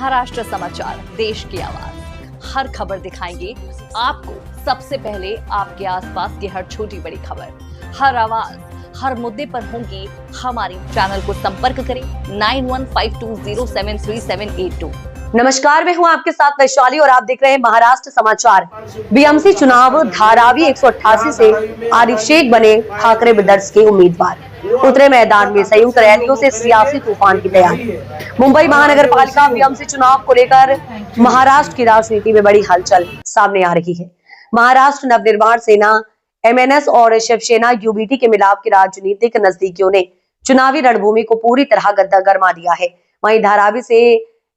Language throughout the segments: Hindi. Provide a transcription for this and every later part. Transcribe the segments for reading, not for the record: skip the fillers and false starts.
महाराष्ट्र समाचार, देश की आवाज। हर खबर दिखाएंगे आपको सबसे पहले, आपके आसपास की हर छोटी बड़ी खबर, हर आवाज, हर मुद्दे पर होंगी हमारी। चैनल को संपर्क करें 9152073782। नमस्कार, मैं हूं आपके साथ वैशाली और आप देख रहे हैं महाराष्ट्र समाचार। बीएमसी चुनाव धारावी 188 से आरिफ शेख बने ठाकरे ब्रदर्स के उम्मीदवार। उतरे मैदान में संयुक्त रैलियों से सियासी तूफान की तैयारी। मुंबई महानगर पालिका बीएमसी चुनाव को लेकर महाराष्ट्र की राजनीति में बड़ी हलचल सामने आ रही है। महाराष्ट्र नवनिर्माण सेना एमएनएस और शिवसेना यूबीटी के मिलाप की राजनीतिक नजदीकियों ने चुनावी रणभूमि को पूरी तरह गरमा दिया है। वहीं धारावी से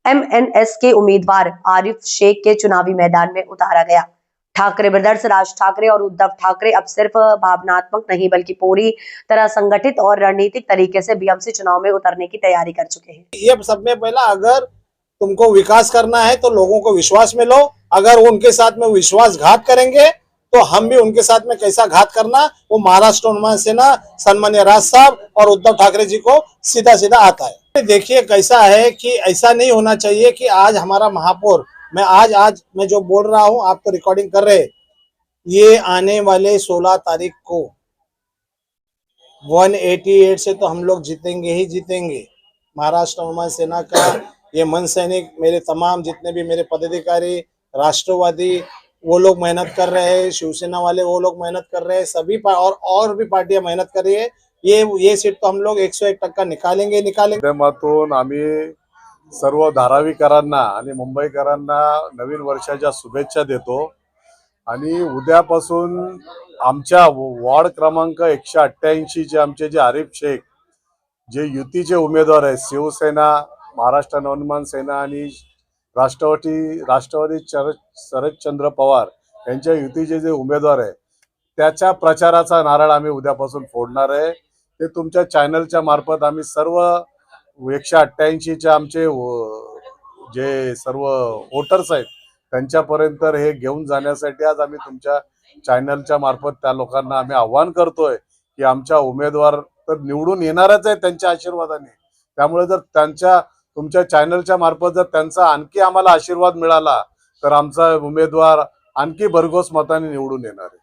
एमएनएस के उम्मीदवार आरिफ शेख के चुनावी मैदान में उतारा गया। ठाकरे ब्रदर्स राज ठाकरे और उद्धव ठाकरे अब सिर्फ भावनात्मक नहीं बल्कि पूरी तरह संगठित और रणनीतिक तरीके से बीएमसी चुनाव में उतरने की तैयारी कर चुके हैं। ये सब में पहला, अगर तुमको विकास करना है तो लोगों को विश्वास में लो। अगर उनके साथ में विश्वासघात करेंगे तो हम भी उनके साथ में कैसा घात करना वो महाराष्ट्र नवनिर्माण सेना सन्मान्य राज साहब और उद्धव ठाकरे जी को सीधा सीधा आता है। देखिए कैसा है कि ऐसा नहीं होना चाहिए कि आज हमारा महापौर, मैं आज मैं जो बोल रहा हूं आप तो रिकॉर्डिंग कर रहे, ये आने वाले 16 तारीख को 188 से तो हम लोग जीतेंगे ही जीतेंगे। महाराष्ट्र नवनिर्माण सेना का ये मन सैनिक, मेरे तमाम जितने भी मेरे पदाधिकारी, राष्ट्रवादी वो लोग मेहनत कर रहे हैं, शिवसेना वाले वो लोग मेहनत कर रहे हैं, सभी और भी पार्टियां मेहनत कर रही है। ये सीट तो हम लोग 101% निकालेंगे। माध्यमातून आम्ही सर्व धारावीकरांना आणि मुंबईकरांना नवीन वर्षाच्या शुभेच्छा देतो। आणि उद्यापासून आमच्या वॉर्ड क्रमांक 188 चे आमचे जे आरिफ शेख जे युतीचे उमेदवार आहेत, शिवसेना, महाराष्ट्र नवनिर्माण सेना आणि राष्ट्रवादी शरदचंद्र पवार यांच्या युतीचे जे उमेदवार आहे त्याच्या प्रचाराचा नारळ आम्ही उद्यापासून फोडणार आहे। ते तुमच्या चॅनलच्या मार्फत आम्ही सर्व 188 चे आमचे जे सर्व वोटर्स आहेत त्यांच्यापर्यंत हे घेऊन जाण्यासाठी आज आम्ही तुमच्या चॅनलच्या मार्फत त्या लोकांना आम्ही आव्हान करतोय की आमच्या उमेदवार तर निवडून येणारच आहे त्यांच्या आशीर्वादाने। त्यामुळे जर तुमच्या चॅनलच्या मार्फत जर त्यांचा आणखी आम्हाला आशीर्वाद मिळाला तर आमचा उमेदवार आणखी भरघोस मताने निवडून येणार आहे।